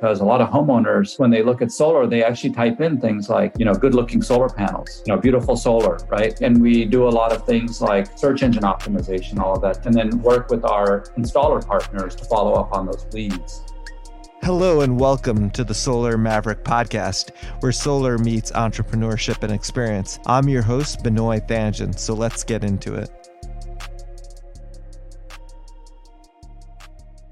because a lot of homeowners, when they look at solar, they actually type in things like, good looking solar panels, beautiful solar, right? And we do a lot of things like search engine optimization, all of that, and then work with our installer partners to follow up on those leads. Hello and welcome to the Solar Maverick Podcast, where solar meets entrepreneurship and experience. I'm your host, Benoy Thanjan, so let's get into it.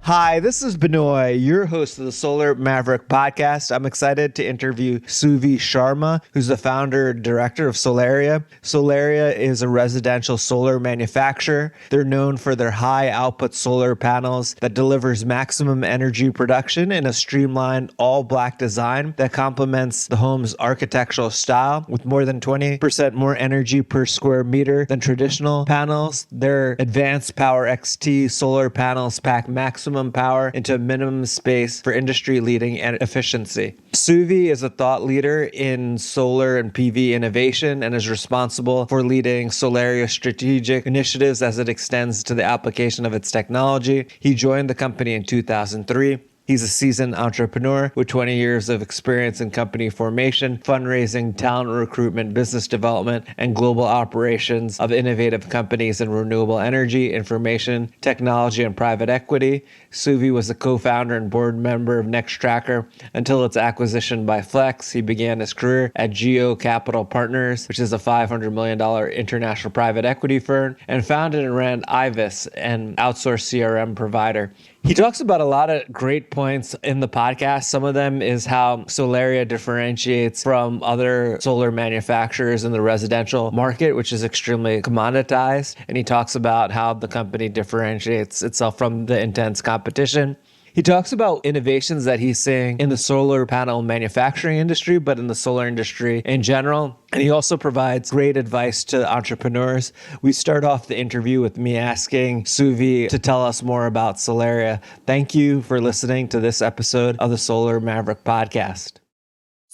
Hi, this is Benoy, your host of the Solar Maverick Podcast. I'm excited to interview Suvi Sharma, who's the founder and director of Solaria. Solaria is a residential solar manufacturer. They're known for their high output solar panels that delivers maximum energy production in a streamlined all-black design that complements the home's architectural style with more than 20% more energy per square meter than traditional panels. Their advanced Power XT solar panels pack maximum power into minimum space for industry-leading efficiency. Suvi is a thought leader in solar and PV innovation and is responsible for leading Solaria's strategic initiatives as it extends to the application of its technology. He joined the company in 2003. He's a seasoned entrepreneur with 20 years of experience in company formation, fundraising, talent recruitment, business development, and global operations of innovative companies in renewable energy, information, technology, and private equity. Suvi was a co-founder and board member of Nextracker until its acquisition by Flex. He began his career at Geo Capital Partners, which is a $500 million international private equity firm, and founded and ran Ivis, an outsourced CRM provider. He talks about a lot of great points in the podcast. Some of them is how Solaria differentiates from other solar manufacturers in the residential market, which is extremely commoditized. And he talks about how the company differentiates itself from the intense competition. He talks about innovations that he's seeing in the solar panel manufacturing industry, but in the solar industry in general. And he also provides great advice to entrepreneurs. We start off the interview with me asking Suvi to tell us more about Solaria. Thank you for listening to this episode of the Solar Maverick Podcast.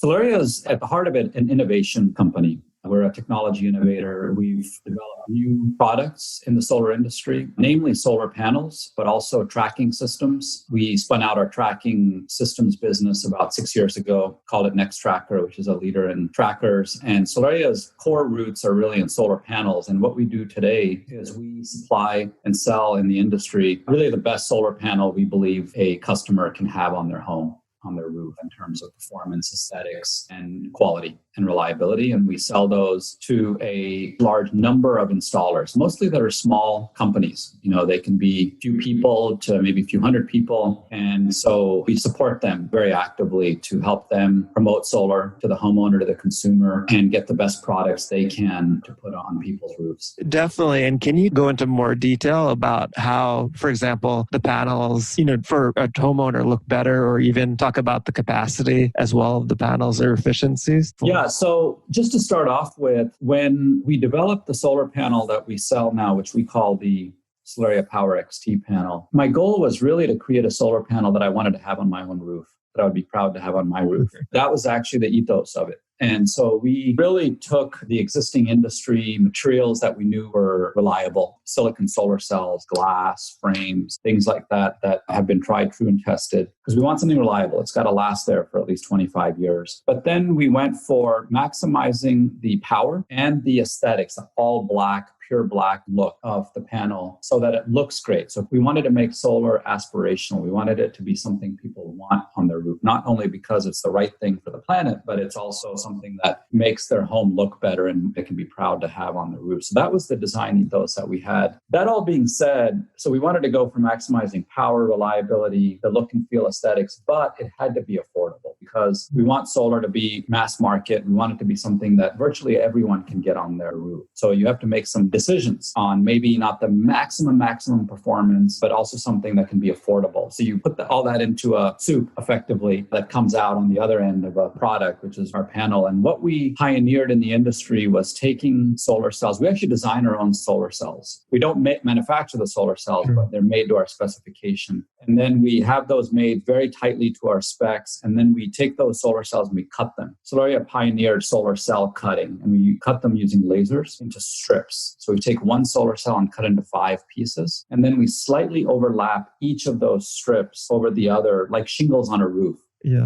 Solaria is at the heart of it an innovation company. We're a technology innovator. We've developed new products in the solar industry, namely solar panels, but also tracking systems. We spun out our tracking systems business about 6 years ago, called it Nextracker, which is a leader in trackers. And Solaria's core roots are really in solar panels. And what we do today is we supply and sell in the industry really the best solar panel we believe a customer can have on their home, on their roof, in terms of performance, aesthetics, and quality and reliability. And we sell those to a large number of installers, mostly that are small companies. They can be few people to maybe a few hundred people. And so we support them very actively to help them promote solar to the homeowner, to the consumer, and get the best products they can to put on people's roofs. Definitely. And can you go into more detail about how, for example, the panels, for a homeowner look better, or even talk about the capacity as well of the panels or efficiencies? Yeah. So just to start off with, when we developed the solar panel that we sell now, which we call the Solaria Power XT panel, my goal was really to create a solar panel that I wanted to have on my own roof, that I would be proud to have on my roof. That was actually the ethos of it. And so we really took the existing industry materials that we knew were reliable, silicon solar cells, glass, frames, things like that have been tried, true, and tested, because we want something reliable. It's got to last there for at least 25 years. But then we went for maximizing the power and the aesthetics, the all black, pure black look of the panel so that it looks great. So if we wanted to make solar aspirational, we wanted it to be something people want on their roof, not only because it's the right thing for the planet, but it's also something that makes their home look better and they can be proud to have on the roof. So that was the design ethos that we had. That all being said, so we wanted to go for maximizing power, reliability, the look and feel aesthetics, but it had to be affordable because we want solar to be mass market. We want it to be something that virtually everyone can get on their roof. So you have to make some decisions on maybe not the maximum performance, but also something that can be affordable. So you put all that into a soup effectively that comes out on the other end of a product, which is our panel. And what we pioneered in the industry was taking solar cells. We actually design our own solar cells. We don't manufacture the solar cells, but they're made to our specification. And then we have those made very tightly to our specs. And then we take those solar cells and we cut them. Solaria pioneered solar cell cutting, and we cut them using lasers into strips. So we take one solar cell and cut into 5 pieces. And then we slightly overlap each of those strips over the other, like shingles on a roof.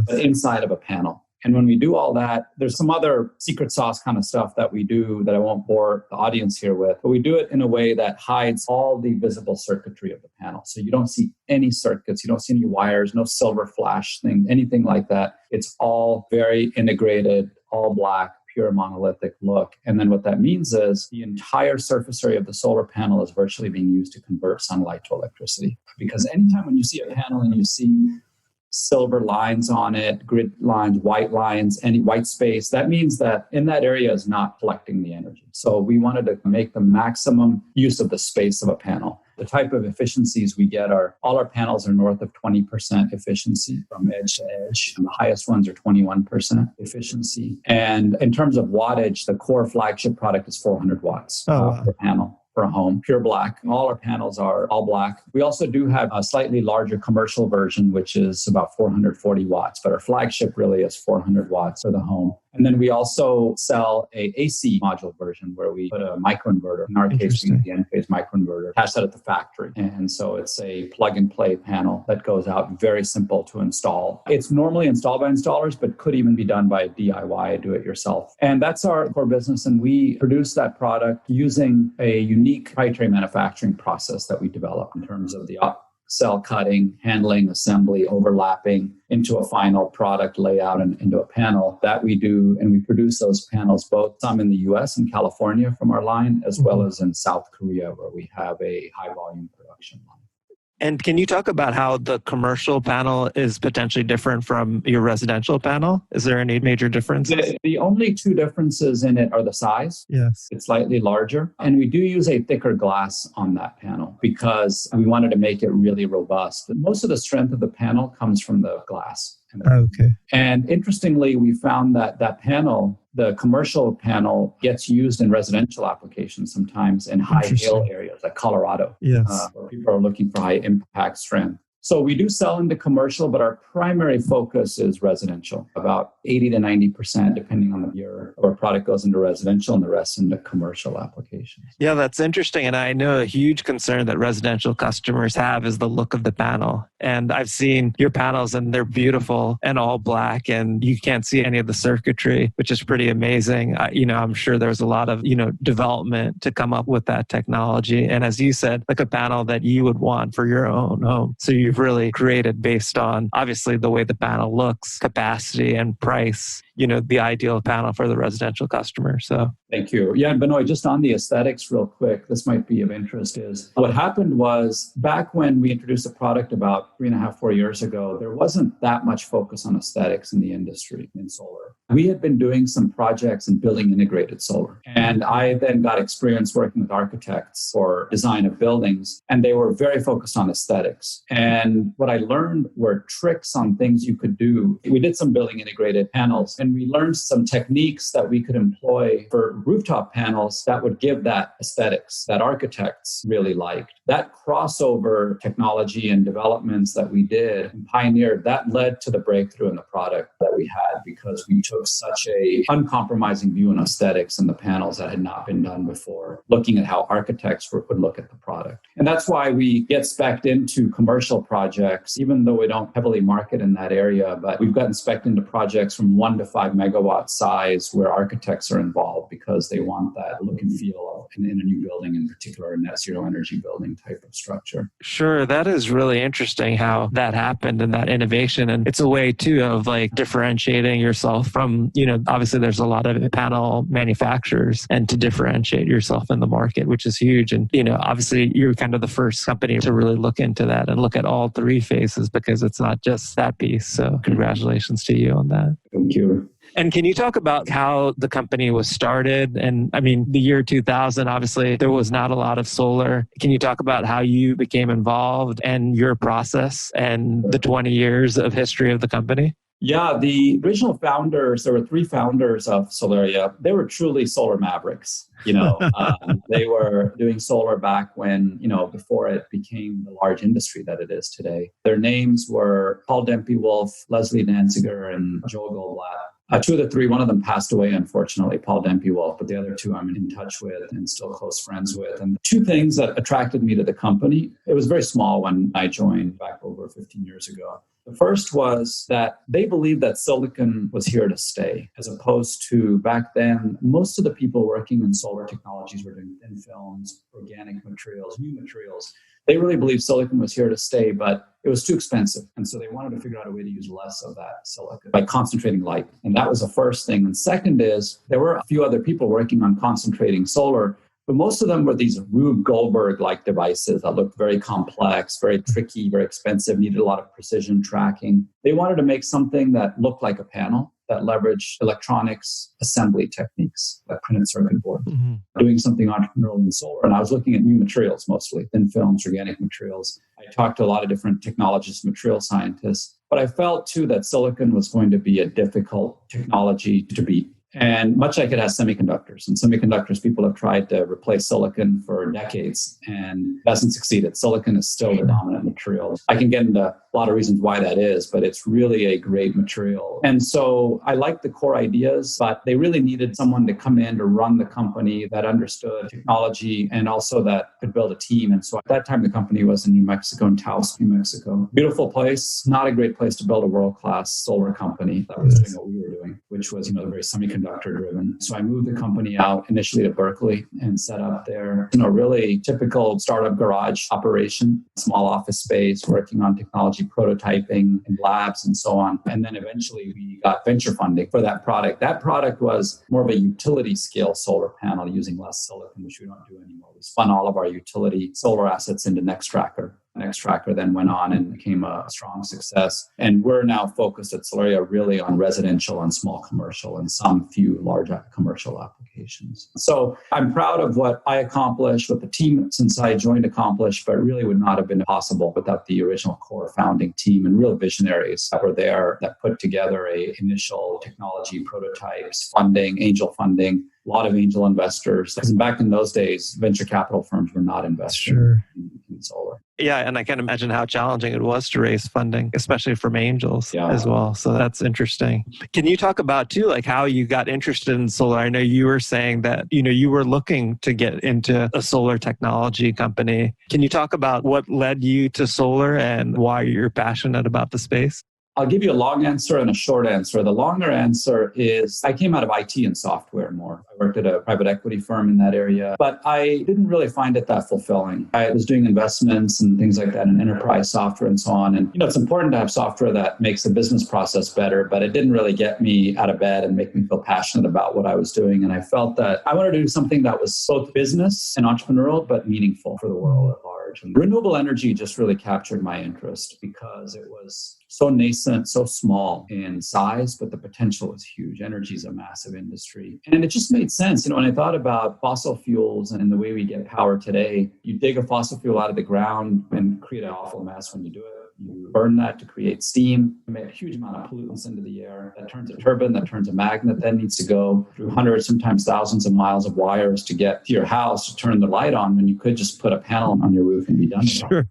but inside of a panel. And when we do all that, there's some other secret sauce kind of stuff that we do that I won't bore the audience here with, but we do it in a way that hides all the visible circuitry of the panel. So you don't see any circuits, you don't see any wires, no silver flash thing, anything like that. It's all very integrated, all black, pure monolithic look. And then what that means is the entire surface area of the solar panel is virtually being used to convert sunlight to electricity. Because anytime when you see a panel and you see silver lines on it, grid lines, any white space, that means that in that area is not collecting the energy. So we wanted to make the maximum use of the space of a panel. The type of efficiencies we get are, all our panels are north of 20% efficiency from edge to edge. And the highest ones are 21% efficiency. And in terms of wattage, the core flagship product is 400 watts per panel. For a home, pure black. All our panels are all black. We also do have a slightly larger commercial version, which is about 440 watts, but our flagship really is 400 watts for the home. And then we also sell a AC module version where we put a microinverter. In our case, we use the N-phase microinverter, attach that at the factory. And so it's a plug and play panel that goes out, very simple to install. It's normally installed by installers, but could even be done by DIY, do it yourself. And that's our core business. And we produce that product using a unique proprietary manufacturing process that we develop in terms of the cell cutting, handling, assembly, overlapping into a final product layout and into a panel that we do. And we produce those panels, both some in the US and California from our line, as well as in South Korea, where we have a high volume production line. And can you talk about how the commercial panel is potentially different from your residential panel? Is there any major differences? The only two differences in it are the size. Yes. It's slightly larger. And we do use a thicker glass on that panel because we wanted to make it really robust. Most of the strength of the panel comes from the glass. Okay. And interestingly, we found that that panel, the commercial panel, gets used in residential applications sometimes in high hail areas like Colorado, where people are looking for high impact strength. So we do sell into commercial, but our primary focus is residential. About 80 to 90%, depending on the year, of our product goes into residential and the rest into commercial applications. Yeah, that's interesting. And I know a huge concern that residential customers have is the look of the panel. And I've seen your panels and they're beautiful and all black and you can't see any of the circuitry, which is pretty amazing. I'm sure there's a lot of, development to come up with that technology. And as you said, like a panel that you would want for your own home. So you've really created based on obviously the way the panel looks, capacity and price, the ideal panel for the residential customer. So thank you. Yeah, and Benoy, just on the aesthetics real quick, this might be of interest, is what happened was back when we introduced the product about 3.5-4 years ago, there wasn't that much focus on aesthetics in the industry in solar. We had been doing some projects in building integrated solar. And I then got experience working with architects for design of buildings, and they were very focused on aesthetics. And what I learned were tricks on things you could do. We did some building integrated panels, and we learned some techniques that we could employ for rooftop panels that would give that aesthetics that architects really liked. That crossover technology and developments that we did and pioneered, that led to the breakthrough in the product that we had because we took such a uncompromising view on aesthetics in the panels that had not been done before, looking at how architects would look at the product. And that's why we get spec'd into commercial projects, even though we don't heavily market in that area, but we've gotten spec'd into projects from 1 to 5 megawatt size where architects are involved because they want that look and feel in a new building, in particular a net zero energy building type of structure. Sure. That is really interesting how that happened and that innovation. And it's a way too of like differentiating yourself from, obviously there's a lot of panel manufacturers and to differentiate yourself in the market, which is huge. And, obviously you're kind of the first company to really look into that and look at all three phases because it's not just that piece. So congratulations to you on that. Thank you. And can you talk about how the company was started? And I mean, the year 2000, obviously, there was not a lot of solar. Can you talk about how you became involved and your process and the 20 years of history of the company? Yeah, the original founders, there were 3 founders of Solaria. They were truly solar mavericks. They were doing solar back when, before it became the large industry that it is today. Their names were Paul Dempey-Wolf, Leslie Danziger, and Joe Goldblatt. Two of the three, one of them passed away, unfortunately, Paul Dempy-Wolf, but the other two I'm in touch with and still close friends with. And two things that attracted me to the company, it was very small when I joined back over 15 years ago. The first was that they believed that silicon was here to stay, as opposed to back then, most of the people working in solar technologies were doing thin films, organic materials, new materials. They really believed silicon was here to stay, but it was too expensive. And so they wanted to figure out a way to use less of that silicon by concentrating light. And that was the first thing. And second is there were a few other people working on concentrating solar, but most of them were these Rube Goldberg-like devices that looked very complex, very tricky, very expensive, needed a lot of precision tracking. They wanted to make something that looked like a panel, that leveraged electronics assembly techniques, like printed circuit boards, doing something entrepreneurial in solar. And I was looking at new materials mostly, thin films, organic materials. I talked to a lot of different technologists, material scientists, but I felt too that silicon was going to be a difficult technology to beat. And much like it has semiconductors. And semiconductors, people have tried to replace silicon for decades and hasn't succeeded. Silicon is still the dominant material. I can get into a lot of reasons why that is, but it's really a great material. And so I liked the core ideas, but they really needed someone to come in to run the company that understood technology and also that could build a team. And so at that time, the company was in New Mexico, in Taos, New Mexico. Beautiful place, not a great place to build a world-class solar company that was doing what we were doing, which was, very semiconductor driven. So I moved the company out initially to Berkeley and set up there, really typical startup garage operation, small office space, working on technology prototyping and labs and so on. And then eventually we got venture funding for that product. That product was more of a utility scale solar panel using less silicon, which we don't do anymore. We spun all of our utility solar assets into Nextracker. Nextracker then went on and became a strong success. And we're now focused at Solaria really on residential and small commercial and some few large commercial applications. So I'm proud of what I accomplished, what the team since I joined accomplished, but really would not have been possible without the original core founding team and real visionaries that were there that put together a initial technology prototypes, funding, angel funding, a lot of angel investors. Because back in those days, venture capital firms were not investing in solar. Yeah, and I can imagine how challenging it was to raise funding, especially from angels as well. So that's interesting. Can you talk about too, like how you got interested in solar? I know you were saying that, you were looking to get into a solar technology company. Can you talk about what led you to solar and why you're passionate about the space? I'll give you a long answer and a short answer. The longer answer is I came out of IT and software more. I worked at a private equity firm in that area, but I didn't really find it that fulfilling. I was doing investments and things like that in enterprise software and so on. And, it's important to have software that makes the business process better, but it didn't really get me out of bed and make me feel passionate about what I was doing. And I felt that I wanted to do something that was both business and entrepreneurial, but meaningful for the world at large. And renewable energy just really captured my interest because it was so nascent, so small in size, but the potential is huge. Energy is a massive industry. And it just made sense. When I thought about fossil fuels and the way we get power today, you dig a fossil fuel out of the ground and create an awful mess when you do it. You burn that to create steam, you make a huge amount of pollutants into the air. That turns a turbine, that turns a magnet, that needs to go through hundreds, sometimes thousands of miles of wires to get to your house to turn the light on when you could just put a panel on your roof and be done. Sure.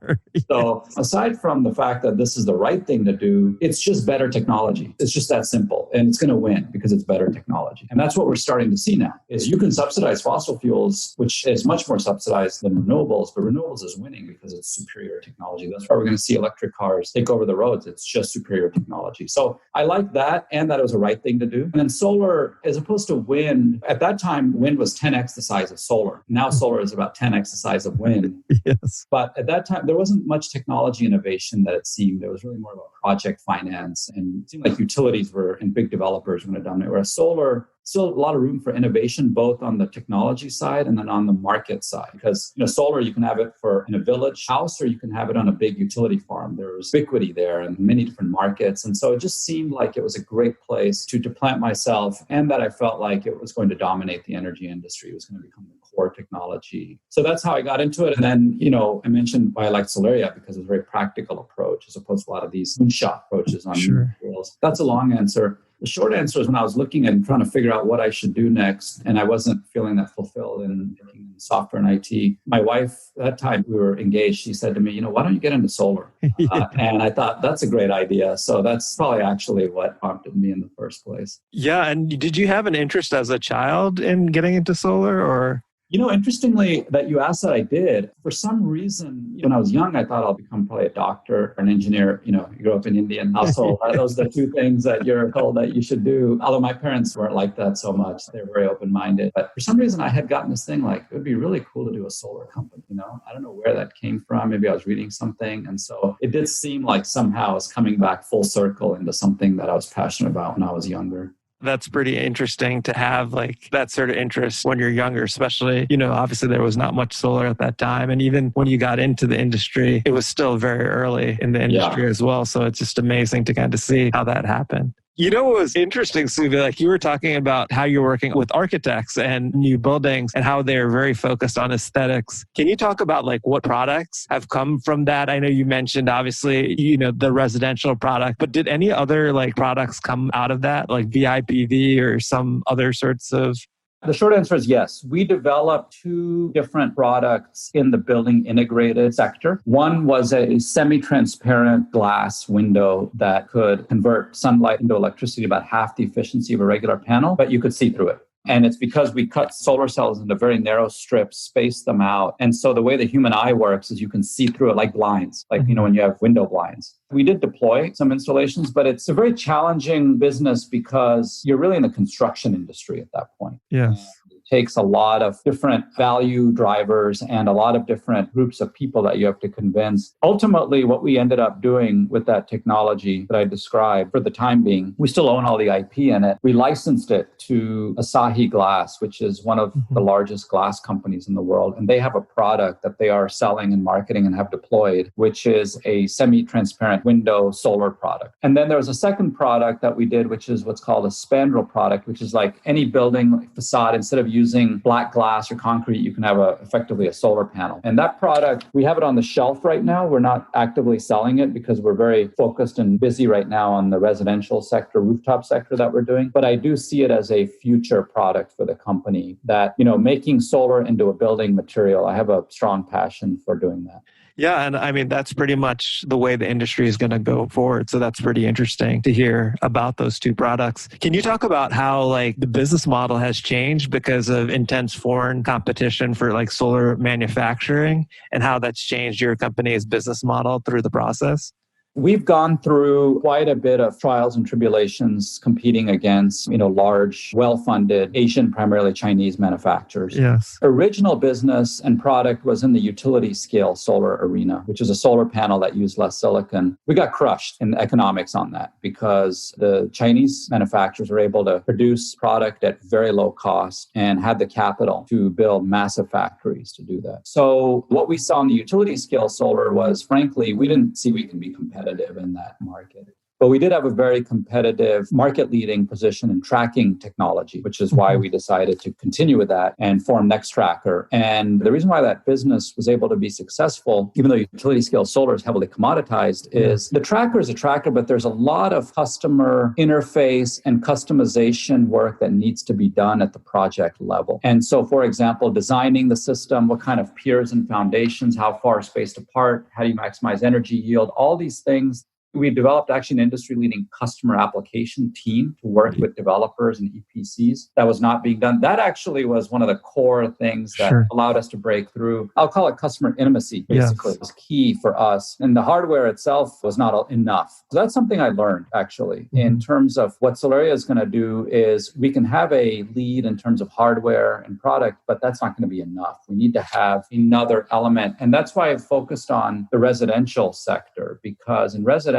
So aside from the fact that this is the right thing to do, it's just better technology. It's just that simple. And it's going to win because it's better technology. And that's what we're starting to see now is you can subsidize fossil fuels, which is much more subsidized than renewables, but renewables is winning because it's superior technology. That's why we're going to see electric cars take over the roads. It's just superior technology. So I like that and that it was the right thing to do. And then solar, as opposed to wind, at that time, wind was 10x the size of solar. Now solar is about 10x the size of wind. Yes. But at that time, there wasn't much technology innovation that it seemed. There was really more about project finance and it seemed like utilities were and big developers were going to dominate. Whereas solar, still a lot of room for innovation, both on the technology side and then on the market side. Because solar, you can have it in a village house or you can have it on a big utility farm. There's ubiquity there and many different markets. And so it just seemed like it was a great place to plant myself and that I felt like it was going to dominate the energy industry. It was going to become the core technology. So that's how I got into it. And then, I mentioned why I liked Solaria because it was a very practical approach as opposed to a lot of these moonshot approaches on materials. That's a long answer. The short answer is when I was looking and trying to figure out what I should do next, and I wasn't feeling that fulfilled in software and IT. My wife, at that time we were engaged, she said to me, why don't you get into solar? And I thought, that's a great idea. So that's probably actually what prompted me in the first place. Yeah. And did you have an interest as a child in getting into solar or? Interestingly that you asked that, I did. For some reason, when I was young, I thought I'll become probably a doctor or an engineer. You grew up in Indian household. Those are the two things that you're told that you should do. Although my parents weren't like that so much. They were very open-minded. But for some reason, I had gotten this thing like, it would be really cool to do a solar company. I don't know where that came from. Maybe I was reading something. And so it did seem like somehow I was coming back full circle into something that I was passionate about when I was younger. That's pretty interesting to have like that sort of interest when you're younger, especially, obviously there was not much solar at that time. And even when you got into the industry, it was still very early in the industry as well. So it's just amazing to kind of see how that happened. What was interesting, Suvi, like you were talking about how you're working with architects and new buildings and how they're very focused on aesthetics. Can you talk about like what products have come from that? I know you mentioned obviously, the residential product, but did any other like products come out of that, like VIPV or some other sorts of? The short answer is yes. We developed two different products in the building integrated sector. One was a semi-transparent glass window that could convert sunlight into electricity about half the efficiency of a regular panel, but you could see through it. And it's because we cut solar cells into very narrow strips, space them out. And so the way the human eye works is you can see through it like blinds, like, when you have window blinds. We did deploy some installations, but it's a very challenging business because you're really in the construction industry at that point. Yes. Takes a lot of different value drivers and a lot of different groups of people that you have to convince. Ultimately, what we ended up doing with that technology that I described for the time being, we still own all the IP in it. We licensed it to Asahi Glass, which is one of the largest glass companies in the world. And they have a product that they are selling and marketing and have deployed, which is a semi-transparent window solar product. And then there was a second product that we did, which is what's called a spandrel product, which is like any building facade, instead of using black glass or concrete, you can have effectively a solar panel. And that product, we have it on the shelf right now. We're not actively selling it because we're very focused and busy right now on the residential sector, rooftop sector that we're doing. But I do see it as a future product for the company that, making solar into a building material, I have a strong passion for doing that. Yeah. And I mean, that's pretty much the way the industry is going to go forward. So that's pretty interesting to hear about those two products. Can you talk about how like the business model has changed because of intense foreign competition for like solar manufacturing and how that's changed your company's business model through the process? We've gone through quite a bit of trials and tribulations competing against, large, well-funded Asian, primarily Chinese manufacturers. Yes. Original business and product was in the utility scale solar arena, which is a solar panel that used less silicon. We got crushed in the economics on that because the Chinese manufacturers were able to produce product at very low cost and had the capital to build massive factories to do that. So what we saw in the utility scale solar was, frankly, we didn't see we can be competitive in that market. But we did have a very competitive market-leading position in tracking technology, which is why we decided to continue with that and form Nextracker. And the reason why that business was able to be successful, even though utility-scale solar is heavily commoditized, is the tracker is a tracker, but there's a lot of customer interface and customization work that needs to be done at the project level. And so, for example, designing the system, what kind of piers and foundations, how far spaced apart, how do you maximize energy yield, all these things. We developed actually an industry-leading customer application team to work with developers and EPCs. That was not being done. That actually was one of the core things that allowed us to break through. I'll call it customer intimacy, basically. It was key for us. And the hardware itself was not enough. So that's something I learned, actually, in terms of what Solaria is going to do is we can have a lead in terms of hardware and product, but that's not going to be enough. We need to have another element. And that's why I focused on the residential sector, because in residential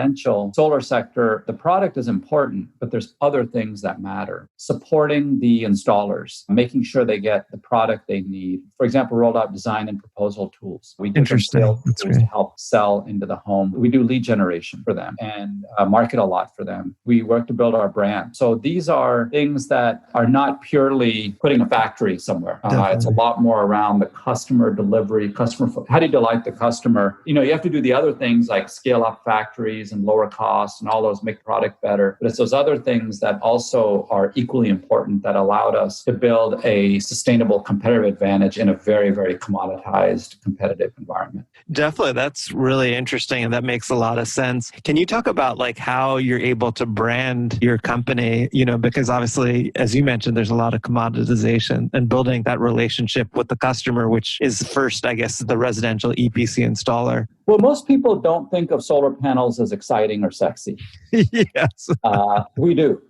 solar sector, the product is important, but there's other things that matter. Supporting the installers, making sure they get the product they need. For example, rolled out design and proposal tools. We do tools to help sell into the home. We do lead generation for them and market a lot for them. We work to build our brand. So these are things that are not purely putting a factory somewhere. It's a lot more around the customer delivery, how do you delight the customer? You have to do the other things like scale up factories, upgrades and lower costs and all those make the product better. But it's those other things that also are equally important that allowed us to build a sustainable competitive advantage in a very, very commoditized competitive environment. Definitely. That's really interesting. And that makes a lot of sense. Can you talk about like how you're able to brand your company? Because obviously, as you mentioned, there's a lot of commoditization and building that relationship with the customer, which is first, I guess, the residential EPC installer. Well, most people don't think of solar panels as exciting or sexy. Yes. We do.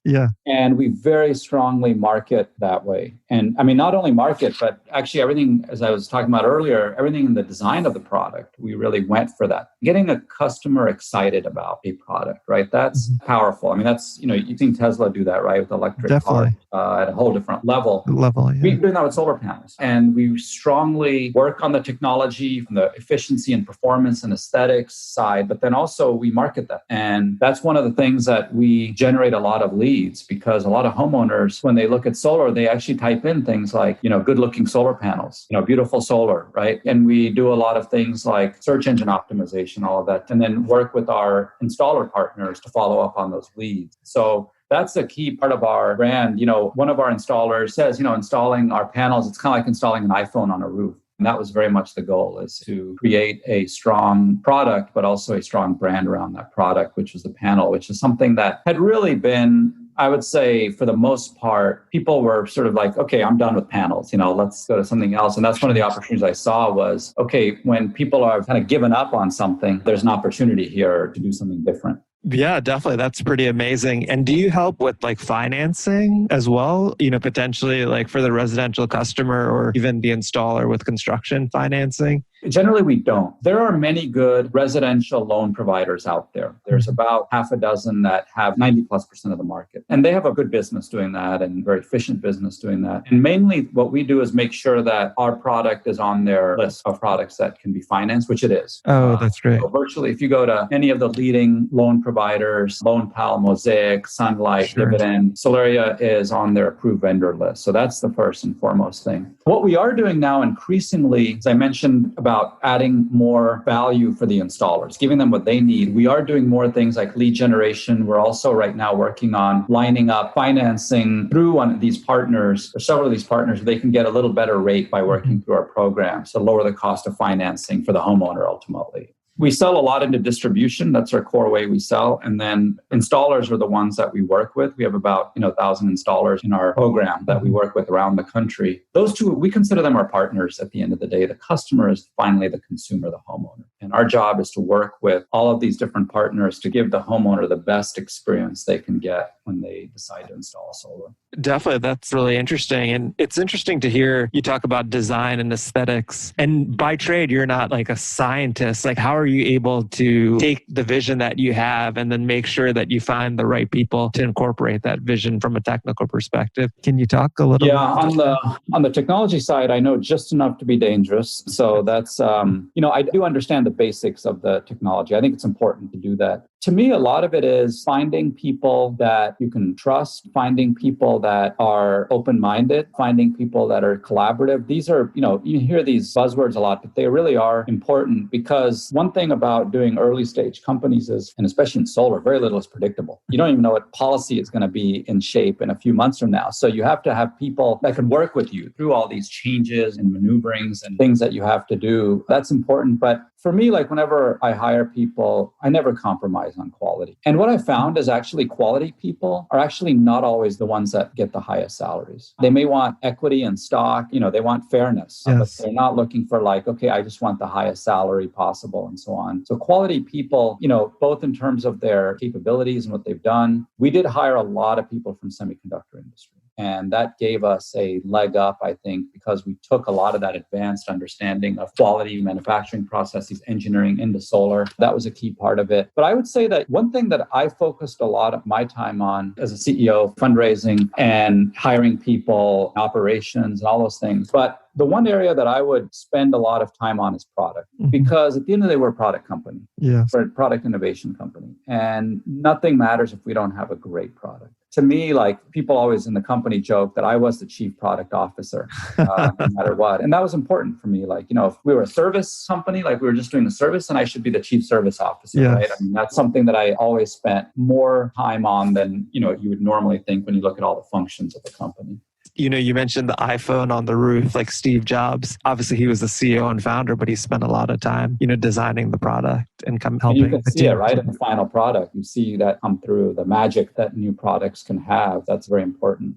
Yeah. And we very strongly market that way. And I mean, not only market, but actually everything, as I was talking about earlier, everything in the design of the product, we really went for that. Getting a customer excited about a product, right? That's powerful. I mean, that's, you've seen Tesla do that, right? With electric cars at a whole different level. Yeah. We're doing that with solar panels. And we strongly work on the technology, from the efficiency and performance and aesthetics side, but then also we market that. And that's one of the things that we generate a lot of leads, because a lot of homeowners, when they look at solar, they actually type in things like, good looking solar panels, beautiful solar, right? And we do a lot of things like search engine optimization, all of that, and then work with our installer partners to follow up on those leads. So that's a key part of our brand. One of our installers says, installing our panels, it's kind of like installing an iPhone on a roof. And that was very much the goal, is to create a strong product, but also a strong brand around that product, which was the panel, which is something that had really been, I would say, for the most part, people were sort of like, okay, I'm done with panels, let's go to something else. And that's one of the opportunities I saw was, okay, when people are kind of given up on something, there's an opportunity here to do something different. Yeah, definitely. That's pretty amazing. And do you help with like financing as well? Potentially like for the residential customer or even the installer with construction financing? Generally, we don't. There are many good residential loan providers out there. There's about half a dozen that have 90+% of the market. And they have a good business doing that and very efficient business doing that. And mainly what we do is make sure that our product is on their list of products that can be financed, which it is. Oh, that's great. So virtually, if you go to any of the leading loan providers, Loan Pal, Mosaic, Sunlight, Dividend, Solaria is on their approved vendor list. So that's the first and foremost thing. What we are doing now increasingly, as I mentioned about adding more value for the installers, giving them what they need. We are doing more things like lead generation. We're also right now working on lining up financing through one of these partners, or several of these partners, they can get a little better rate by working through our program. So lower the cost of financing for the homeowner ultimately. We sell a lot into distribution. That's our core way we sell. And then installers are the ones that we work with. We have about 1,000 installers in our program that we work with around the country. Those two, we consider them our partners at the end of the day. The customer is finally the consumer, the homeowner. And our job is to work with all of these different partners to give the homeowner the best experience they can get when they decide to install solar. Definitely. That's really interesting. And it's interesting to hear you talk about design and aesthetics. And by trade, you're not like a scientist. Like, how are you able to take the vision that you have and then make sure that you find the right people to incorporate that vision from a technical perspective? Can you talk a little bit? On the technology side, I know just enough to be dangerous. So that's, I do understand the basics of the technology. I think it's important to do that. To me, a lot of it is finding people that you can trust, finding people that are open-minded, finding people that are collaborative. These are, you hear these buzzwords a lot, but they really are important, because one thing about doing early stage companies is, and especially in solar, very little is predictable. You don't even know what policy is going to be in shape in a few months from now. So you have to have people that can work with you through all these changes and maneuverings and things that you have to do. That's important. But for me, like whenever I hire people, I never compromise on quality. And what I found is actually quality people are actually not always the ones that get the highest salaries. They may want equity and stock, they want fairness, but they're not looking for like, okay, I just want the highest salary possible and so on. So quality people, both in terms of their capabilities and what they've done. We did hire a lot of people from semiconductor industry. And that gave us a leg up, I think, because we took a lot of that advanced understanding of quality, manufacturing processes, engineering into solar. That was a key part of it. But I would say that one thing that I focused a lot of my time on as a CEO, fundraising and hiring people, operations, and all those things. But the one area that I would spend a lot of time on is product, because at the end of the day, we're a product company. We're a product innovation company. And nothing matters if we don't have a great product. to me, like people always in the company joke that I was the chief product officer, no matter what. And that was important for me. Like, if we were a service company, like we were just doing the service, and I should be the chief service officer, Yes. right? I mean, that's something that I always spent more time on than, you would normally think when you look at all the functions of the company. You mentioned the iPhone on the roof, like Steve Jobs. Obviously, he was the CEO and founder, but he spent a lot of time, designing the product and helping. And you can see it, right? In the final product, you see that come through, the magic that new products can have. That's very important.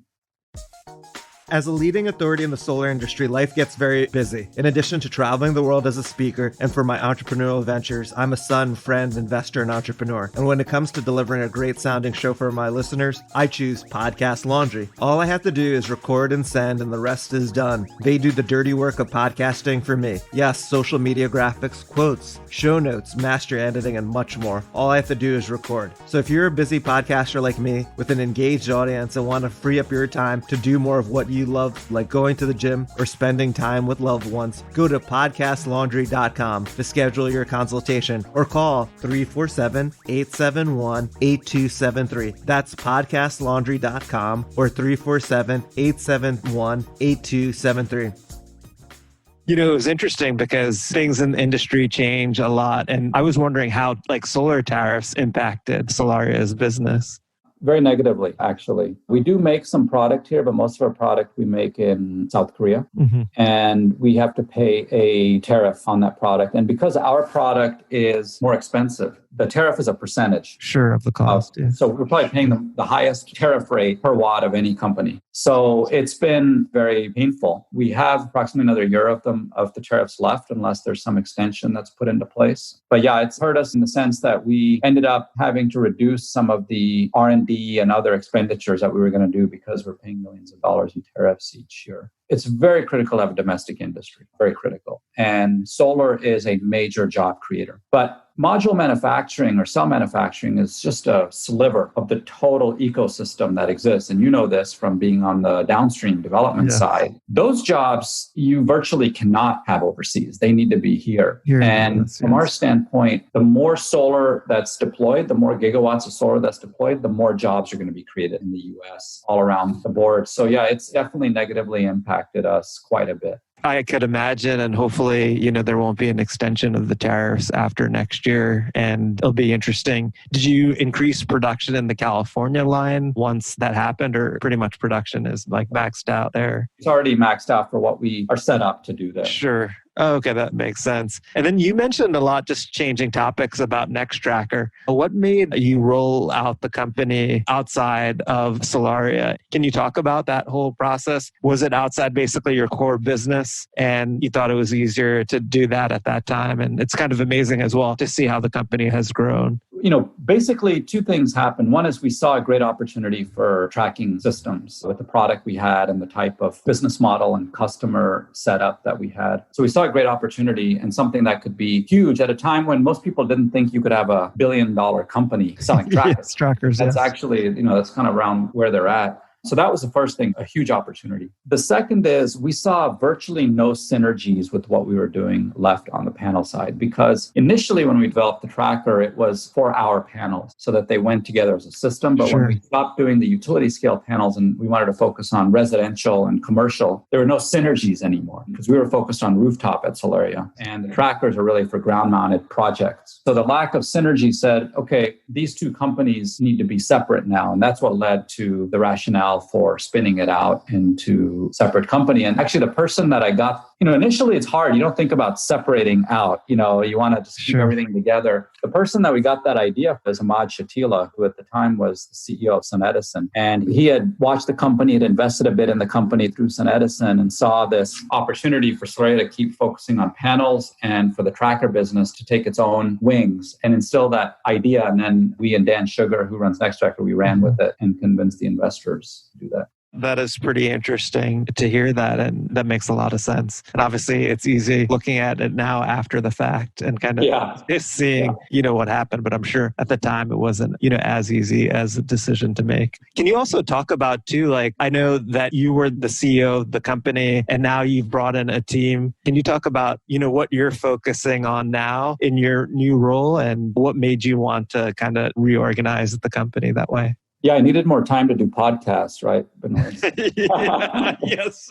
As a leading authority in the solar industry, life gets very busy. In addition to traveling the world as a speaker and for my entrepreneurial ventures, I'm a son, friend, investor, and entrepreneur. And when it comes to delivering a great sounding show for my listeners, I choose Podcast Laundry. All I have to do is record and send, and the rest is done. They do the dirty work of podcasting for me. Yes, social media graphics, quotes, show notes, master editing, and much more. All I have to do is record. So if you're a busy podcaster like me with an engaged audience and want to free up your time to do more of what you love, like going to the gym or spending time with loved ones, go to podcastlaundry.com to schedule your consultation or call 347-871-8273. That's podcastlaundry.com or 347-871-8273. It was interesting because things in the industry change a lot. And I was wondering how solar tariffs impacted Solaria's business. Very negatively, actually. We do make some product here, but most of our product we make in South Korea. Mm-hmm. And we have to pay a tariff on that product. And because our product is more expensive, the tariff is a percentage. Sure, of the cost. Yeah. So we're probably paying the highest tariff rate per watt of any company. So it's been very painful. We have approximately another year of the tariffs left, unless there's some extension that's put into place. But yeah, it's hurt us in the sense that we ended up having to reduce some of the R&D and other expenditures that we were going to do because we're paying millions of dollars in tariffs each year. It's very critical to have a domestic industry, very critical. And solar is a major job creator. But module manufacturing or cell manufacturing is just a sliver of the total ecosystem that exists. And you know this from being on the downstream development side. Those jobs you virtually cannot have overseas. They need to be here. And from our standpoint, the more solar that's deployed, the more gigawatts of solar that's deployed, the more jobs are going to be created in the US all around the board. So yeah, it's definitely negatively impacted us quite a bit. I could imagine, and hopefully, there won't be an extension of the tariffs after next year, and it'll be interesting. Did you increase production in the California line once that happened, or pretty much production is maxed out there? It's already maxed out for what we are set up to do there. Sure. Oh, okay, that makes sense. And then you mentioned a lot, just changing topics about Nextracker. What made you roll out the company outside of Solaria? Can you talk about that whole process? Was it outside basically your core business and you thought it was easier to do that at that time? And it's kind of amazing as well to see how the company has grown. Basically two things happened. One is we saw a great opportunity for tracking systems with the product we had and the type of business model and customer setup that we had. So we saw a great opportunity and something that could be huge at a time when most people didn't think you could have $1 billion company selling trackers. Yes, trackers. That's actually, that's kind of around where they're at. So that was the first thing, a huge opportunity. The second is we saw virtually no synergies with what we were doing left on the panel side, because initially when we developed the tracker, it was for our panels so that they went together as a system. But when we stopped doing the utility scale panels and we wanted to focus on residential and commercial, there were no synergies anymore because we were focused on rooftop at Solaria. And the trackers are really for ground mounted projects. So the lack of synergy said, okay, these two companies need to be separate now. And that's what led to the rationale for spinning it out into separate company. And actually the person that I got, initially it's hard. You don't think about separating out, you want to just keep everything together. The person that we got that idea was Ahmad Shatila, who at the time was the CEO of SunEdison. And he had watched the company, had invested a bit in the company through SunEdison and saw this opportunity for Solaria to keep focusing on panels and for the tracker business to take its own wings and instill that idea. And then we and Dan Sugar, who runs Nextracker, we ran with it and convinced the investors to do that. That is pretty interesting to hear that, and that makes a lot of sense. And obviously, it's easy looking at it now after the fact and kind of seeing, what happened. But I'm sure at the time it wasn't, as easy as a decision to make. Can you also talk about too, I know that you were the CEO of the company and now you've brought in a team. Can you talk about, what you're focusing on now in your new role and what made you want to kind of reorganize the company that way? Yeah, I needed more time to do podcasts, right, Benoy? Yes.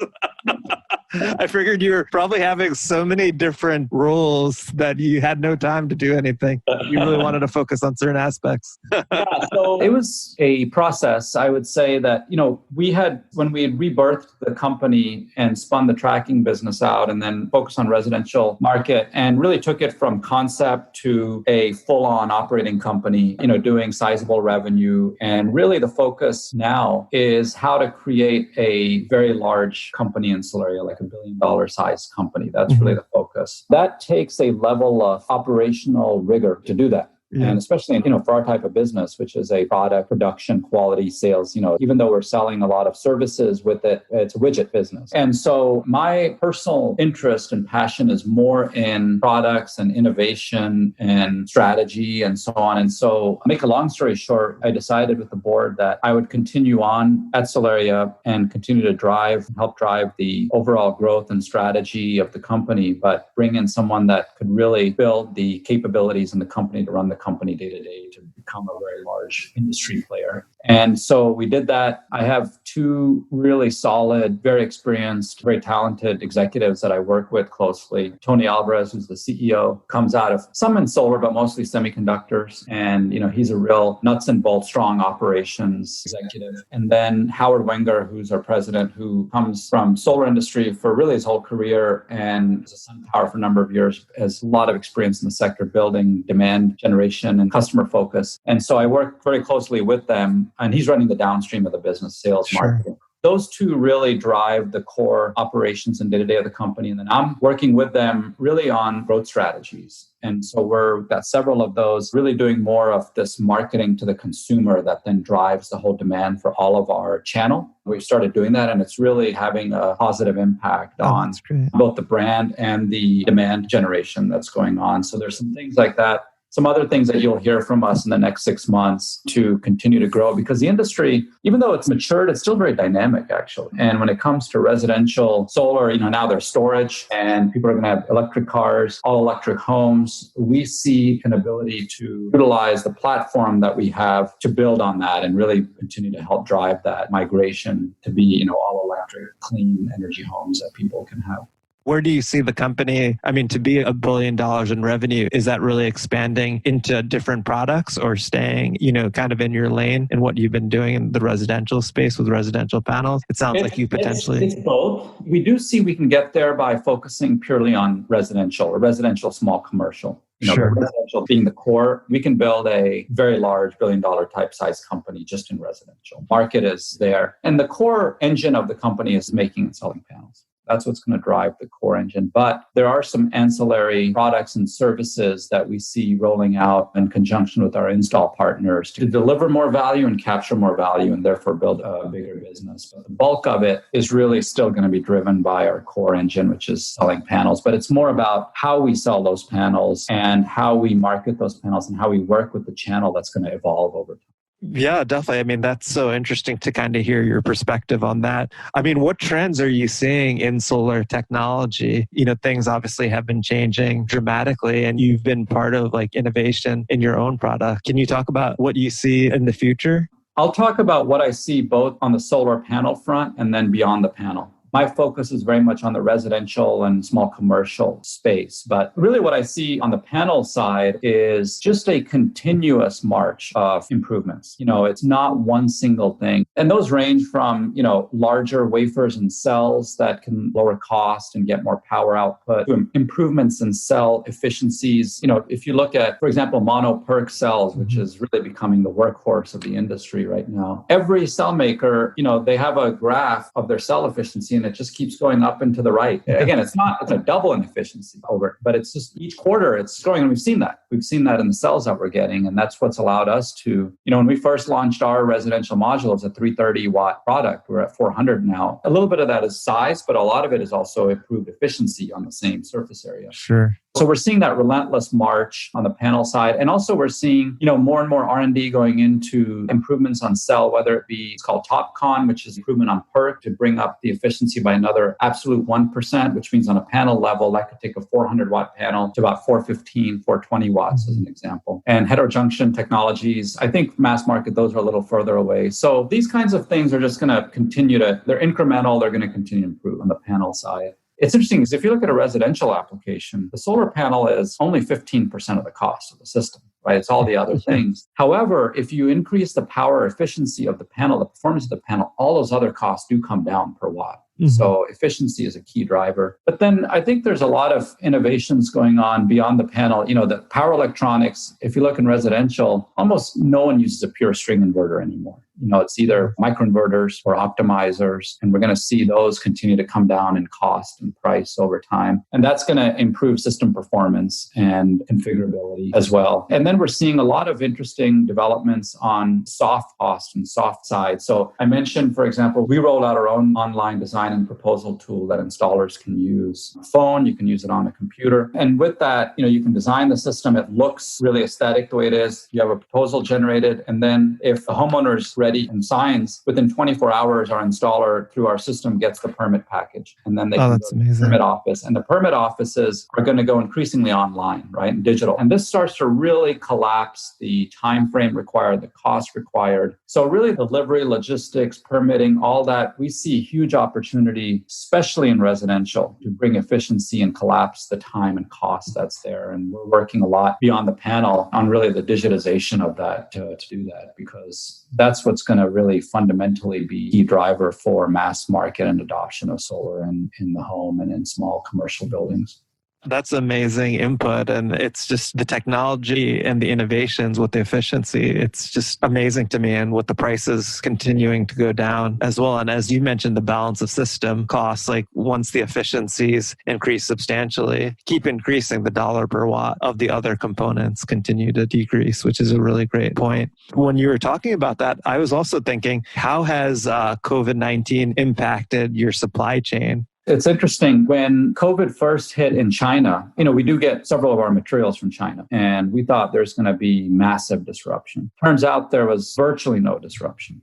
I figured you were probably having so many different roles that you had no time to do anything. You really wanted to focus on certain aspects. Yeah, so it was a process. I would say that, when we had rebirthed the company and spun the tracking business out and then focused on residential market and really took it from concept to a full-on operating company, doing sizable revenue. And really the focus now is how to create a very large company in Solaria, like $1 billion size company. That's really the focus. That takes a level of operational rigor to do that. Yeah. And especially, for our type of business, which is a product production, quality, sales, even though we're selling a lot of services with it, it's a widget business. And so my personal interest and passion is more in products and innovation and strategy and so on. And so, make a long story short, I decided with the board that I would continue on at Solaria and continue to help drive the overall growth and strategy of the company, but bring in someone that could really build the capabilities in the company to run the company day to day to become a very large industry player. And so we did that. I have two really solid, very experienced, very talented executives that I work with closely. Tony Alvarez, who's the CEO, comes out of some in solar, but mostly semiconductors. And, he's a real nuts and bolts, strong operations executive. And then Howard Wenger, who's our president, who comes from solar industry for really his whole career and was a SunPower for a number of years, has a lot of experience in the sector, building demand generation and customer focus. And so I work very closely with them, and he's running the downstream of the business, sales, marketing. Those two really drive the core operations and day-to-day of the company. And then I'm working with them really on growth strategies. And so we've got several of those, really doing more of this marketing to the consumer that then drives the whole demand for all of our channel. We've started doing that, and it's really having a positive impact on both the brand and the demand generation that's going on. So there's some things like that. Some other things that you'll hear from us in the next 6 months to continue to grow, because the industry, even though it's matured, it's still very dynamic, actually. And when it comes to residential solar, now there's storage and people are going to have electric cars, all electric homes. We see an ability to utilize the platform that we have to build on that and really continue to help drive that migration to be, all electric, clean energy homes that people can have. Where do you see the company? To be $1 billion in revenue, is that really expanding into different products or staying, kind of in your lane and what you've been doing in the residential space with residential panels? It sounds like you potentially... It's both. We do see we can get there by focusing purely on residential or residential small commercial. Residential being the core, we can build a very large $1 billion type size company just in residential. Market is there. And the core engine of the company is making and selling panels. That's what's going to drive the core engine. But there are some ancillary products and services that we see rolling out in conjunction with our install partners to deliver more value and capture more value and therefore build a bigger business. But the bulk of it is really still going to be driven by our core engine, which is selling panels. But it's more about how we sell those panels and how we market those panels and how we work with the channel that's going to evolve over time. Yeah, definitely. That's so interesting to kind of hear your perspective on that. What trends are you seeing in solar technology? Things obviously have been changing dramatically, and you've been part of innovation in your own product. Can you talk about what you see in the future? I'll talk about what I see both on the solar panel front and then beyond the panel. My focus is very much on the residential and small commercial space. But really what I see on the panel side is just a continuous march of improvements. It's not one single thing. And those range from, larger wafers and cells that can lower cost and get more power output to improvements in cell efficiencies. If you look at, for example, mono PERC cells, which is really becoming the workhorse of the industry right now. Every cell maker, they have a graph of their cell efficiency, and it just keeps going up and to the right. Yeah. Again, it's a double in efficiency over, but it's just each quarter it's growing. And we've seen that. We've seen that in the cells that we're getting. And that's what's allowed us to, when we first launched our residential module, it's a 330 watt product. We're at 400 now. A little bit of that is size, but a lot of it is also improved efficiency on the same surface area. Sure. So we're seeing that relentless march on the panel side. And also we're seeing, more and more R&D going into improvements on cell, whether it be, it's called TopCon, which is improvement on PERC to bring up the efficiency by another absolute 1%, which means on a panel level, that could take a 400 watt panel to about 415, 420 watts as an example. And heterojunction technologies, I think mass market, those are a little further away. So these kinds of things are just going to continue they're incremental, they're going to continue to improve on the panel side. It's interesting because if you look at a residential application, the solar panel is only 15% of the cost of the system, right? It's all the other things. However, if you increase the power efficiency of the panel, the performance of the panel, all those other costs do come down per watt. So efficiency is a key driver. But then I think there's a lot of innovations going on beyond the panel. The power electronics, if you look in residential, almost no one uses a pure string inverter anymore. It's either microinverters or optimizers, and we're going to see those continue to come down in cost and price over time. And that's going to improve system performance and configurability as well. And then we're seeing a lot of interesting developments on soft cost and soft side. So I mentioned, for example, we rolled out our own online design and proposal tool that installers can use on a phone. You can use it on a computer. And with that, you can design the system. It looks really aesthetic the way it is. You have a proposal generated. And then if the homeowner is ready and signs, within 24 hours, our installer through our system gets the permit package. And then they can go to the permit office. And the permit offices are going to go increasingly online, right? And digital. And this starts to really collapse the time frame required, the cost required. So really delivery, logistics, permitting, all that, we see huge opportunity, especially in residential, to bring efficiency and collapse the time and cost that's there. And we're working a lot beyond the panel on really the digitization of that to do that, because that's what's going to really fundamentally be key driver for mass market and adoption of solar in the home and in small commercial buildings. That's amazing input. And it's just the technology and the innovations with the efficiency. It's just amazing to me, and with the prices continuing to go down as well. And as you mentioned, the balance of system costs, like once the efficiencies increase substantially, keep increasing, the dollar per watt of the other components continue to decrease, which is a really great point. When you were talking about that, I was also thinking, how has COVID-19 impacted your supply chain? It's interesting. When COVID first hit in China, we do get several of our materials from China, and we thought there's going to be massive disruption. Turns out there was virtually no disruption.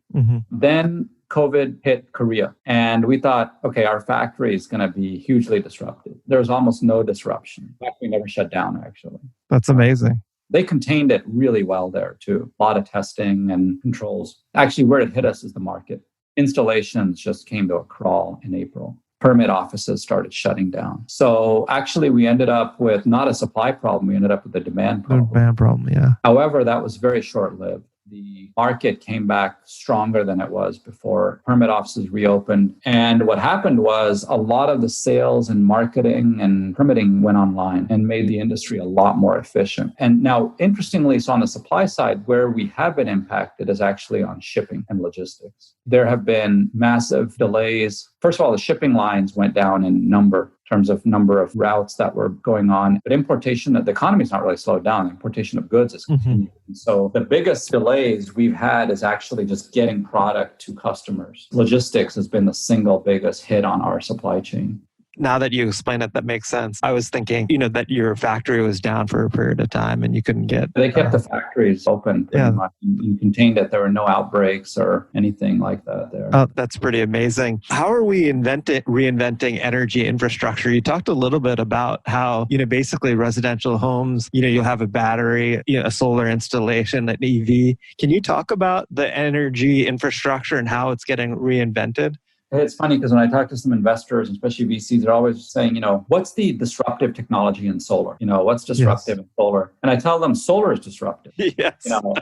Then COVID hit Korea, and we thought, okay, our factory is going to be hugely disrupted. There was almost no disruption. In fact, we never shut down, actually. That's amazing. They contained it really well there, too. A lot of testing and controls. Actually, where it hit us is the market. Installations just came to a crawl in April. Permit offices started shutting down. So actually, we ended up with not a supply problem. We ended up with a demand problem. Yeah. However, that was very short-lived. The market came back stronger than it was before. Permit offices reopened. And what happened was a lot of the sales and marketing and permitting went online and made the industry a lot more efficient. And now, interestingly, so on the supply side, where we have been impacted is actually on shipping and logistics. There have been massive delays. First of all, the shipping lines went down in number. Terms of number of routes that were going on. But importation, the economy's not really slowed down. Importation of goods is continuing. So the biggest delays we've had is actually just getting product to customers. Logistics has been the single biggest hit on our supply chain. Now that you explain it, that makes sense. I was thinking, that your factory was down for a period of time and you couldn't get... They kept the factories open pretty much. You contained it. There were no outbreaks or anything like that there. Oh, that's pretty amazing. How are we reinventing energy infrastructure? You talked a little bit about how, basically residential homes, you'll have a battery, a solar installation, an EV. Can you talk about the energy infrastructure and how it's getting reinvented? It's funny because when I talk to some investors, especially VCs, they're always saying, what's the disruptive technology in solar? What's disruptive in solar? And I tell them solar is disruptive. Yes. Solar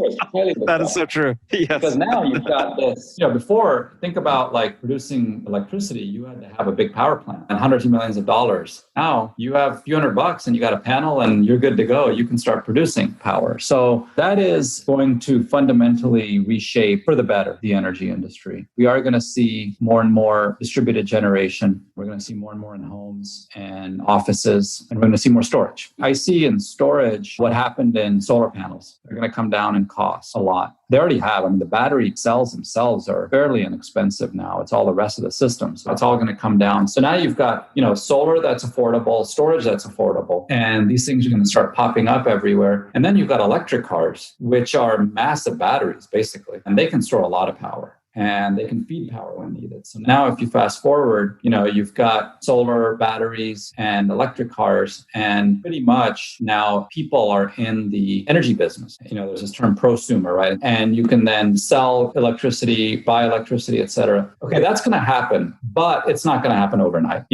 is highly disruptive. That is so true. Yes. Because now you've got this, before, think about like producing electricity, you had to have a big power plant and hundreds of millions of dollars. Now you have a few $100 and you got a panel and you're good to go. You can start producing power. So that is going to fundamentally reshape for the better the energy industry. We are going to see see more and more distributed generation. We're going to see more and more in homes and offices, and we're going to see more storage. I see in storage what happened in solar panels. They're going to come down in cost a lot. They already have. I mean, the battery cells themselves are fairly inexpensive now. It's all the rest of the system. So it's all going to come down. So now you've got, solar that's affordable, storage that's affordable, and these things are going to start popping up everywhere. And then you've got electric cars, which are massive batteries, basically, and they can store a lot of power. And they can feed power when needed. So now if you fast forward, you've got solar batteries and electric cars, and pretty much now people are in the energy business. There's this term prosumer, right? And you can then sell electricity, buy electricity, et cetera. Okay, that's going to happen, but it's not going to happen overnight.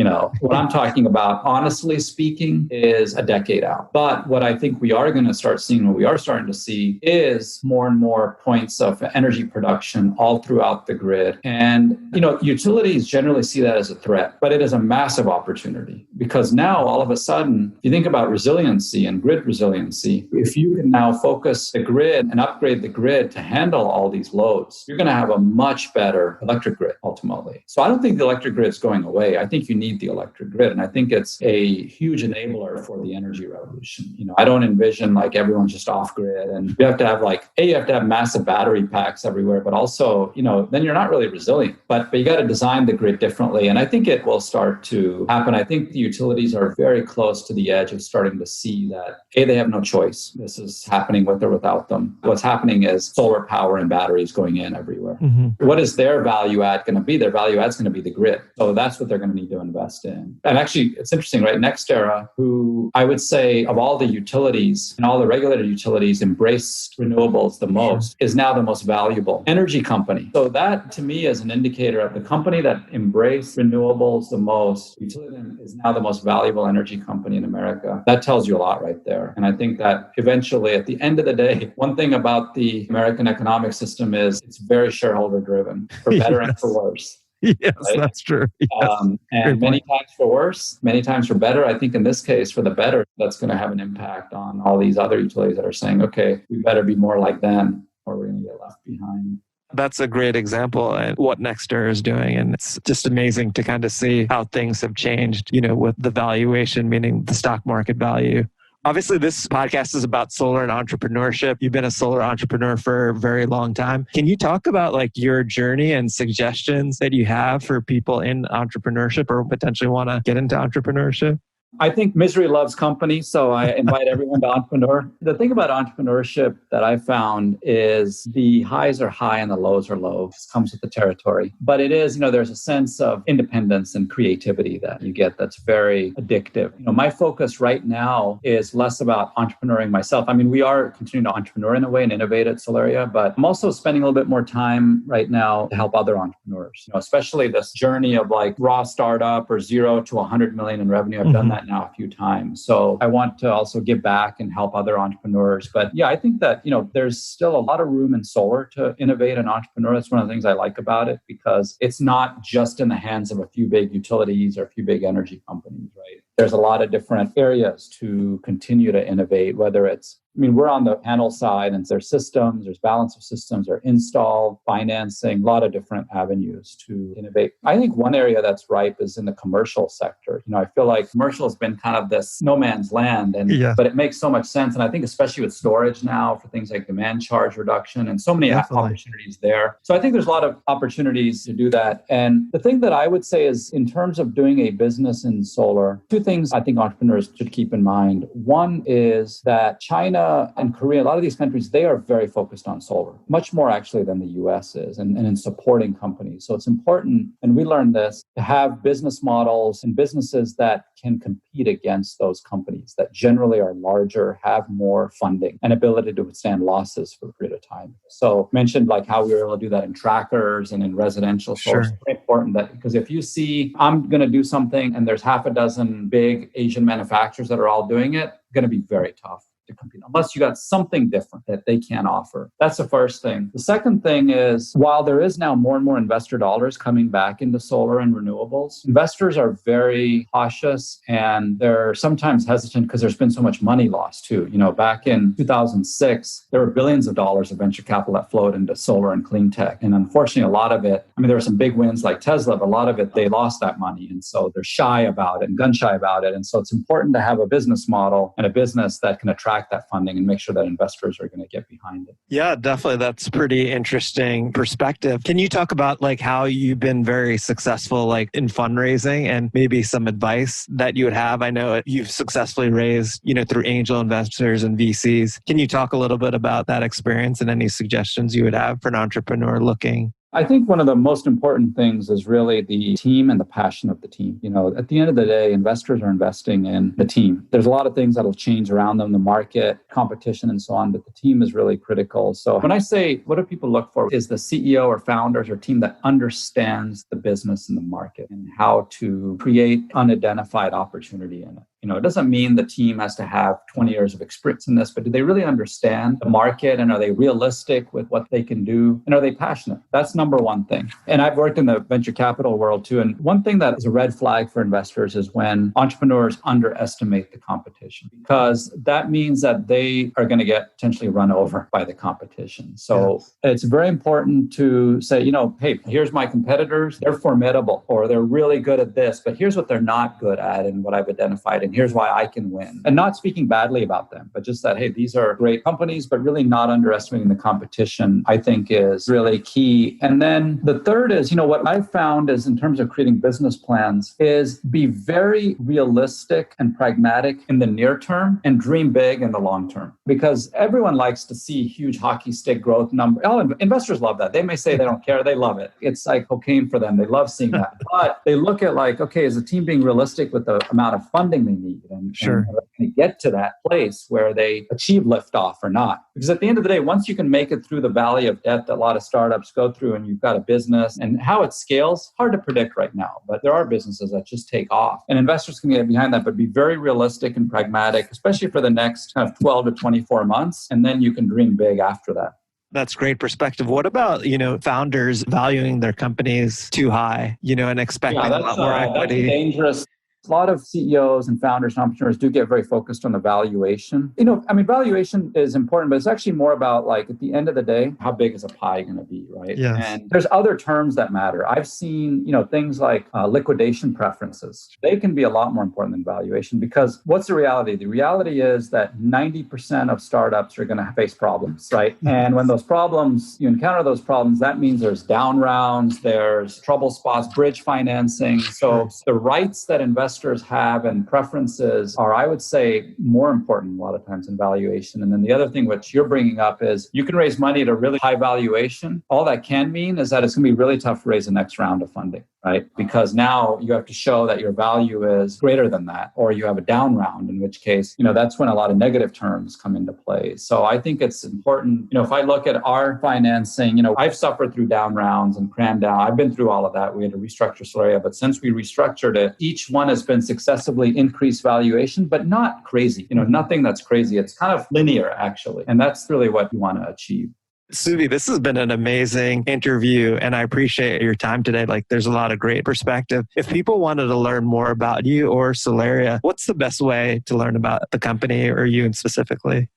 What I'm talking about, honestly speaking, is a decade out. But what I think we are going to start seeing, what we are starting to see, is more and more points of energy production all throughout the grid. And, utilities generally see that as a threat, but it is a massive opportunity because now all of a sudden, if you think about resiliency and grid resiliency, if you can now focus the grid and upgrade the grid to handle all these loads, you're going to have a much better electric grid ultimately. So I don't think the electric grid is going away. I think you need the electric grid. And I think it's a huge enabler for the energy revolution. I don't envision like everyone's just off grid, and you have to have you have to have massive battery packs everywhere, but also, then you're not really resilient. But you got to design the grid differently. And I think it will start to happen. I think the utilities are very close to the edge of starting to see that, they have no choice. This is happening with or without them. What's happening is solar power and batteries going in everywhere. Mm-hmm. What is their value add going to be? Their value add is going to be the grid. So that's what they're going to need to invest in. And actually, it's interesting, right? NextEra, who I would say of all the utilities and all the regulated utilities embraced renewables the most, is now the most valuable energy company. So that to me is an indicator of the company that embraced renewables the most. Utility is now the most valuable energy company in America. That tells you a lot right there. And I think that eventually at the end of the day, one thing about the American economic system is it's very shareholder driven, for better and for worse. Yes, right? That's true. Yes. And many times for worse, many times for better. I think in this case, for the better, that's going to have an impact on all these other utilities that are saying, okay, we better be more like them or we're going to get left behind. That's a great example of what NextEra is doing. And it's just amazing to kind of see how things have changed, with the valuation, meaning the stock market value. Obviously, this podcast is about solar and entrepreneurship. You've been a solar entrepreneur for a very long time. Can you talk about your journey and suggestions that you have for people in entrepreneurship or potentially want to get into entrepreneurship? I think misery loves company, so I invite everyone to entrepreneur. The thing about entrepreneurship that I found is the highs are high and the lows are low. It comes with the territory. But it is, there's a sense of independence and creativity that you get that's very addictive. My focus right now is less about entrepreneuring myself. I mean, we are continuing to entrepreneur in a way and innovate at Solaria, but I'm also spending a little bit more time right now to help other entrepreneurs, especially this journey of raw startup or 0 to 100 million in revenue. I've done that now a few times. So I want to also give back and help other entrepreneurs. But yeah, I think that, there's still a lot of room in solar to innovate and entrepreneur. That's one of the things I like about it because it's not just in the hands of a few big utilities or a few big energy companies, right? There's a lot of different areas to continue to innovate, whether it's we're on the panel side and there's systems, there's balance of systems, there's install, financing, a lot of different avenues to innovate. I think one area that's ripe is in the commercial sector. I feel like commercial has been kind of this no man's land, but it makes so much sense. And I think especially with storage now for things like demand charge reduction and so many opportunities there. So I think there's a lot of opportunities to do that. And the thing that I would say is in terms of doing a business in solar, two things I think entrepreneurs should keep in mind. One is that China and Korea, a lot of these countries, they are very focused on solar, much more actually than the US is, and in supporting companies. So it's important, and we learned this, to have business models and businesses that can compete against those companies that generally are larger, have more funding and ability to withstand losses for a period of time. So mentioned how we were able to do that in trackers and in residential solar. It's very important that, because if you see, I'm going to do something and there's half a dozen big Asian manufacturers that are all doing it, going to be very tough. to compete unless you got something different that they can't offer. That's the first thing. The second thing is, while there is now more and more investor dollars coming back into solar and renewables, investors are very cautious and they're sometimes hesitant because there's been so much money lost too. Back in 2006, there were billions of dollars of venture capital that flowed into solar and clean tech. And unfortunately, a lot of it, there were some big wins like Tesla, but a lot of it, they lost that money. And so they're shy about it and gun shy about it. And so it's important to have a business model and a business that can attract that funding and make sure that investors are going to get behind it. Yeah, definitely. That's pretty interesting perspective. Can you talk about how you've been very successful in fundraising and maybe some advice that you would have? I know you've successfully raised, through angel investors and VCs. Can you talk a little bit about that experience and any suggestions you would have for an entrepreneur looking? I think one of the most important things is really the team and the passion of the team. At the end of the day, investors are investing in the team. There's a lot of things that'll change around them, the market, competition, and so on, but the team is really critical. So when I say, what do people look for? Is the CEO or founders or team that understands the business and the market and how to create unidentified opportunity in it. It doesn't mean the team has to have 20 years of experience in this, but do they really understand the market and are they realistic with what they can do? And are they passionate? That's number one thing. And I've worked in the venture capital world too. And one thing that is a red flag for investors is when entrepreneurs underestimate the competition, because that means that they are going to get potentially run over by the competition. So It's very important to say, hey, here's my competitors. They're formidable or they're really good at this, but here's what they're not good at and what I've identified. And here's why I can win. And not speaking badly about them, but just that, hey, these are great companies, but really not underestimating the competition, I think is really key. And then the third is, what I've found is in terms of creating business plans is be very realistic and pragmatic in the near term and dream big in the long term. Because everyone likes to see huge hockey stick growth number. Investors love that. They may say they don't care. They love it. It's like cocaine for them. They love seeing that. But they look at okay, is the team being realistic with the amount of funding they need? And are they going to get to that place where they achieve liftoff or not? Because at the end of the day, once you can make it through the valley of death that a lot of startups go through and you've got a business and how it scales, hard to predict right now, but there are businesses that just take off and investors can get behind that, but be very realistic and pragmatic, especially for the next kind of 12 to 24 months. And then you can dream big after that. That's great perspective. What about, founders valuing their companies too high, and expecting a lot more equity? That's dangerous. A lot of CEOs and founders and entrepreneurs do get very focused on the valuation. Valuation is important, but it's actually more about at the end of the day, how big is a pie going to be, right? Yes. And there's other terms that matter. I've seen, things like liquidation preferences. They can be a lot more important than valuation because what's the reality? The reality is that 90% of startups are going to face problems, right? And when you encounter those problems, that means there's down rounds, there's trouble spots, bridge financing. So the rights that investors have and preferences are, I would say, more important a lot of times in valuation. And then the other thing which you're bringing up is you can raise money at a really high valuation. All that can mean is that it's going to be really tough to raise the next round of funding, right? Because now you have to show that your value is greater than that, or you have a down round, in which case, that's when a lot of negative terms come into play. So I think it's important, if I look at our financing, I've suffered through down rounds and cram down. I've been through all of that. We had to restructure Solaria, but since we restructured it, each one has been successively increased valuation, but not crazy, nothing that's crazy. It's kind of linear actually. And that's really what you want to achieve. Suvi, this has been an amazing interview and I appreciate your time today. There's a lot of great perspective. If people wanted to learn more about you or Solaria, what's the best way to learn about the company or you specifically?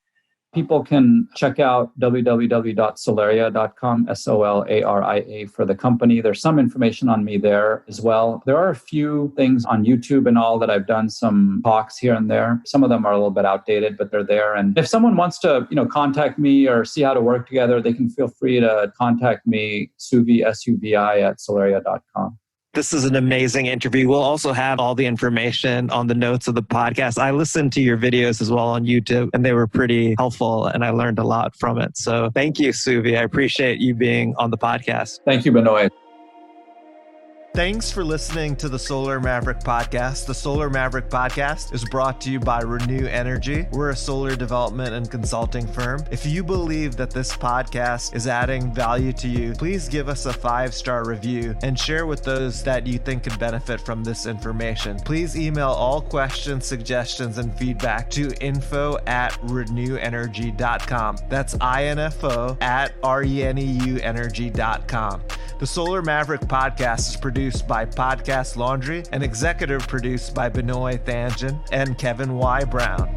People can check out www.solaria.com, Solaria for the company. There's some information on me there as well. There are a few things on YouTube and all that I've done some talks here and there. Some of them are a little bit outdated, but they're there. And if someone wants to, contact me or see how to work together, they can feel free to contact me, Suvi, Suvi at Solaria.com. This is an amazing interview. We'll also have all the information on the notes of the podcast. I listened to your videos as well on YouTube, and they were pretty helpful, and I learned a lot from it. So thank you, Suvi. I appreciate you being on the podcast. Thank you, Benoy. Thanks for listening to the Solar Maverick Podcast. The Solar Maverick Podcast is brought to you by Reneu Energy. We're a solar development and consulting firm. If you believe that this podcast is adding value to you, please give us a 5-star review and share with those that you think could benefit from this information. Please email all questions, suggestions, and feedback to info@reneuenergy.com. That's info@reneuenergy.com. The Solar Maverick Podcast is produced by Podcast Laundry and executive produced by Benoy Thanjan and Kevin Y. Brown.